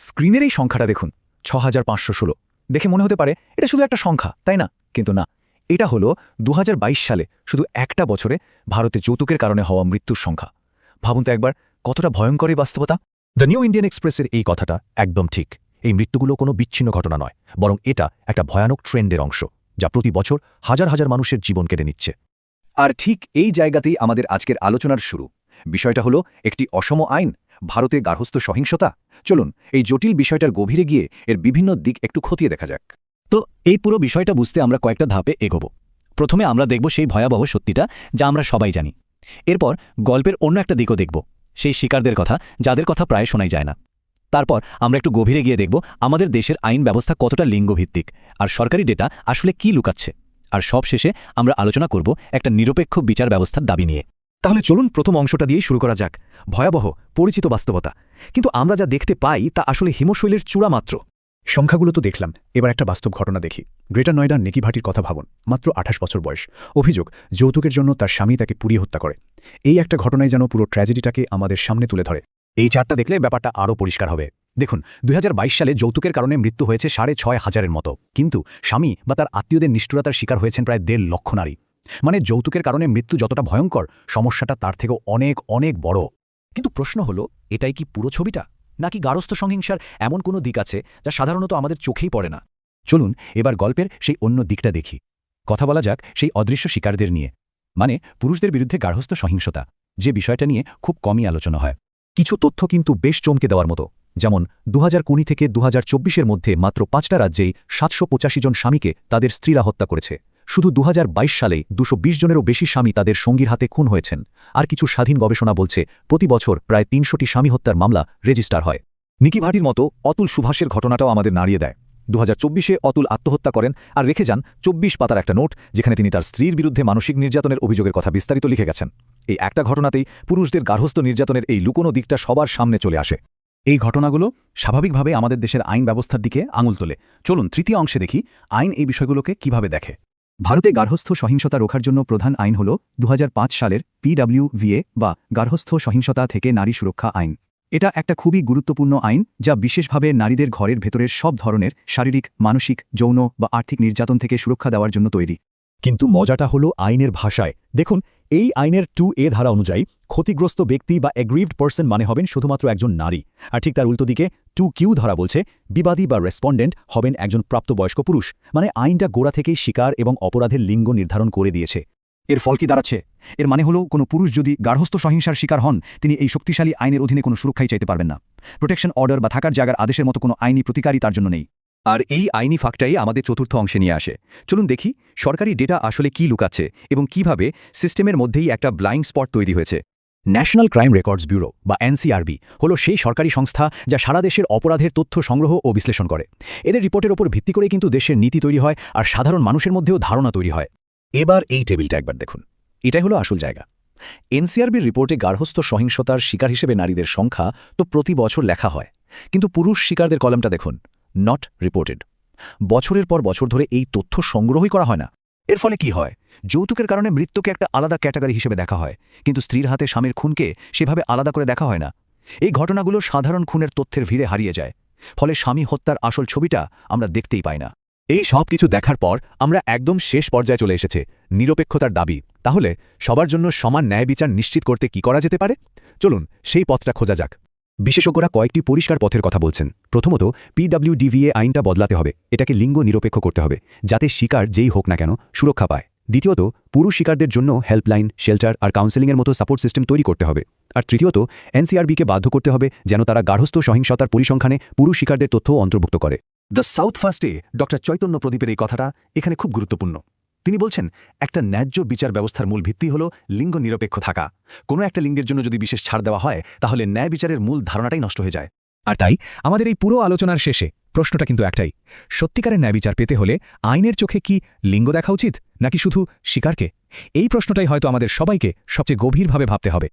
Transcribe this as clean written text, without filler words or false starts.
স্ক্রিনের এই সংখ্যাটা দেখুন 6516। দেখে মনে হতে পারে এটা শুধু একটা সংখ্যা, তাই না? কিন্তু না, এটা হলো 2022 সালে শুধু একটা বছরে ভারতে যৌতুকের কারণে হওয়া মৃত্যুর সংখ্যা। ভাবুন তো একবার, কতটা ভয়ঙ্কর এই বাস্তবতা। দ্য নিউ ইন্ডিয়ান এক্সপ্রেসের এই কথাটা একদম ঠিক। এই মৃত্যুগুলো কোনো বিচ্ছিন্ন ঘটনা নয়, বরং এটা একটা ভয়ানক ট্রেন্ডের অংশ, যা প্রতি বছর হাজার হাজার মানুষের জীবন কেড়ে নিচ্ছে। আর ঠিক এই জায়গাতেই আমাদের আজকের আলোচনার শুরু। বিষয়টা হলো একটি অসম আইন, ভারতে গার্হস্থ্য সহিংসতা। চলুন এই জটিল বিষয়টার গভীরে গিয়ে এর বিভিন্ন দিক একটু খতিয়ে দেখা যাক। তো এই পুরো বিষয়টা বুঝতে আমরা কয়েকটা ধাপে এগোব। প্রথমে আমরা দেখব সেই ভয়াবহ সত্যিটা, যা আমরা সবাই জানি। এরপর গল্পের অন্য একটা দিকও দেখব, সেই শিকারদের কথা, যাদের কথা প্রায় শোনাই যায় না। তারপর আমরা একটু গভীরে গিয়ে দেখব আমাদের দেশের আইন ব্যবস্থা কতটা লিঙ্গভিত্তিক, আর সরকারি ডেটা আসলে কি লুকাচ্ছে। আর সব শেষে আমরা আলোচনা করব একটা নিরপেক্ষ বিচার ব্যবস্থার দাবি নিয়ে। তাহলে চলুন প্রথম অংশটা দিয়েই শুরু করা যাক। ভয়াবহ, পরিচিত বাস্তবতা, কিন্তু আমরা যা দেখতে পাই তা আসলে হিমশৈলের চূড়া মাত্র। সংখ্যাগুলো তো দেখলাম, এবার একটা বাস্তব ঘটনা দেখি। গ্রেটার নয়ডার নেকি ভাটির কথা ভাবুন। মাত্র 28 বছর বয়স। অভিযোগ, যৌতুকের জন্য তার স্বামী তাকে পুড়িয়ে হত্যা করে। এই একটা ঘটনায় যেন পুরো ট্র্যাজেডিটাকে আমাদের সামনে তুলে ধরে। এই চারটা দেখলে ব্যাপারটা আরও পরিষ্কার হবে। দেখুন, 2022 সালে যৌতুকের কারণে মৃত্যু হয়েছে 6,500-এর মতো, কিন্তু স্বামী বা তার আত্মীয়দের নিষ্ঠুরতার শিকার হয়েছেন প্রায় 1.5 লক্ষ নারী। মানে যৌতুকের কারণে মৃত্যু যতটা ভয়ঙ্কর, সমস্যাটা তার থেকেও অনেক অনেক বড়। কিন্তু প্রশ্ন হলো, এটাই কি পুরো ছবিটা, নাকি গার্হস্থ্য সহিংসার এমন কোনো দিক আছে যা সাধারণত আমাদের চোখেই পড়ে না? চলুন এবার গল্পের সেই অন্য দিকটা দেখি। কথা বলা যাক সেই অদৃশ্য শিকারদের নিয়ে, মানে পুরুষদের বিরুদ্ধে গার্হস্থ্য সহিংসতা, যে বিষয়টা নিয়ে খুব কমই আলোচনা হয়। কিছু তথ্য কিন্তু বেশ চমকে দেওয়ার মতো। যেমন 2020 থেকে 2024-এর মধ্যে মাত্র 5টা রাজ্যেই 785 জন স্বামীকে তাদের স্ত্রীরা হত্যা করেছে। শুধু 2022 সালে 220 জনেরও বেশি স্বামী তাদের সঙ্গীর হাতে খুন হয়েছেন। আর কিছু স্বাধীন গবেষণা বলছে প্রতি বছর প্রায় 300টি স্বামী হত্যার মামলা রেজিস্টার হয়। নিকি ভাটির মতো অতুল সুভাষের ঘটনাটাও আমাদের নাড়িয়ে দেয়। 2024-এ অতুল আত্মহত্যা করেন আর রেখে যান 24 পাতার একটা নোট, যেখানে তিনি তার স্ত্রীর বিরুদ্ধে মানসিক নির্যাতনের অভিযোগের কথা বিস্তারিত লিখে গেছেন। এই একটা ঘটনাতেই পুরুষদের গার্হস্থ্য নির্যাতনের এই লুকোনো দিকটা সবার সামনে চলে আসে। এই ঘটনাগুলো স্বাভাবিকভাবে আমাদের দেশের আইন ব্যবস্থার দিকে আঙুল তোলে। চলুন তৃতীয় অংশে দেখি আইন এই বিষয়গুলোকে কিভাবে দেখে। ভারতে গার্হস্থ্য সহিংসতা রোখার জন্য প্রধান আইন হল 2005 সালের PWVA বা গার্হস্থ্য সহিংসতা থেকে নারী সুরক্ষা আইন। এটা একটা খুবই গুরুত্বপূর্ণ আইন, যা বিশেষভাবে নারীদের ঘরের ভেতরের সব ধরনের শারীরিক, মানসিক, যৌন বা আর্থিক নির্যাতন থেকে সুরক্ষা দেওয়ার জন্য তৈরি। কিন্তু মজাটা হলো আইনের ভাষায়। দেখুন, এই আইনের 2A ধারা অনুযায়ী ক্ষতিগ্রস্ত ব্যক্তি বা অ্যাগ্রিভড পারসন মানে হবেন শুধুমাত্র একজন নারী, আর ঠিক তার উল্টো দিকে 2Q ধারা বলছে বিবাদী বা রেসপন্ডেন্ট হবেন একজন প্রাপ্তবয়স্ক পুরুষ। মানে আইনটা গোড়া থেকেই শিকার এবং অপরাধের লিঙ্গ নির্ধারণ করে দিয়েছে। এর ফল কি দাঁড়াচ্ছে? এর মানে হলো কোনো পুরুষ যদি গার্হস্থ্য সহিংসার শিকার হন, তিনি এই শক্তিশালী আইনের অধীনে কোনো সুরক্ষাই চাইতে পারবেন না। প্রোটেকশন অর্ডার বা থাকার জায়গার আদেশের মতো কোনো আইনি প্রতিকারই তার জন্য নেই। আর এই আইনি ফাঁকটাই আমাদের চতুর্থ অংশে নিয়ে আসে। চলুন দেখি সরকারি ডেটা আসলে কি লুকাচ্ছে এবং কিভাবে সিস্টেমের মধ্যেই একটা ব্লাইন্ড স্পট তৈরি হয়েছে। ন্যাশনাল ক্রাইম রেকর্ডস ব্যুরো বা NCRB হলো সেই সরকারি সংস্থা যা সারা দেশের অপরাধের তথ্য সংগ্রহ ও বিশ্লেষণ করে। এদের রিপোর্টের ওপর ভিত্তি করে কিন্তু দেশের নীতি তৈরি হয় আর সাধারণ মানুষের মধ্যেও ধারণা তৈরি হয়। এবার এই টেবিলটা একবার দেখুন, এটাই হলো আসল জায়গা। NCRBর রিপোর্টে গার্হস্থ্য সহিংসতার শিকার হিসেবে নারীদের সংখ্যা তো প্রতি বছর লেখা হয়, কিন্তু পুরুষ শিকারদের কলামটা দেখুন, নট রিপোর্টেড। বছরের পর বছর ধরে এই তথ্য সংগ্রহই করা হয় না। এর ফলে কি হয়? যৌতুকের কারণে মৃত্যুকে একটা আলাদা ক্যাটাগরি হিসেবে দেখা হয়, কিন্তু স্ত্রীর হাতে স্বামীর খুনকে সেভাবে আলাদা করে দেখা হয় না। এই ঘটনাগুলো সাধারণ খুনের তথ্যের ভিড়ে হারিয়ে যায়, ফলে স্বামী হত্যার আসল ছবিটা আমরা দেখতেই পাই না। এই সব কিছু দেখার পর আমরা একদম শেষ পর্যায়ে চলে এসেছে, নিরপেক্ষতার দাবি। তাহলে সবার জন্য সমান ন্যায় বিচার নিশ্চিত করতে কি করা যেতে পারে? চলুন সেই পথটা খোঁজা যাক। বিশেষজ্ঞরা কয়েকটি পরিষ্কার পথের কথা বলছেন। প্রথমত, PWDVA আইনটা বদলাতে হবে, এটাকে লিঙ্গ নিরপেক্ষ করতে হবে, যাতে শিকার যেই হোক না কেন সুরক্ষা পায়। দ্বিতীয়ত, পুরুষ শিকারদের জন্য হেল্পলাইন, শেল্টার আর কাউন্সেলিংয়ের মতো সাপোর্ট সিস্টেম তৈরি করতে হবে। আর তৃতীয়ত, NCRBকে বাধ্য করতে হবে যেন তারা গার্হস্থ্য সহিংসতার পরিসংখ্যানে পুরুষ শিকারদের তথ্যও অন্তর্ভুক্ত করে। দ্য সাউথ ফার্স্টে ডক্টর চৈতন্য প্রদীপের এই কথাটা এখানে খুব গুরুত্বপূর্ণ। তিনি বলছেন, একটা ন্যায্য বিচার ব্যবস্থার মূল ভিত্তি হল লিঙ্গ নিরপেক্ষ থাকা। কোনো একটা লিঙ্গের জন্য যদি বিশেষ ছাড় দেওয়া হয়, তাহলে ন্যায় বিচারের মূল ধারণাটাই নষ্ট হয়ে যায়। আর তাই আমাদের এই পুরো আলোচনার শেষে প্রশ্নটা কিন্তু একটাই, সত্যিকারের ন্যায় বিচার পেতে হলে আইনের চোখে কি লিঙ্গ দেখা উচিত, নাকি শুধু শিকারকে? এই প্রশ্নটাই হয়তো আমাদের সবাইকে সবচেয়ে গভীরভাবে ভাবতে হবে।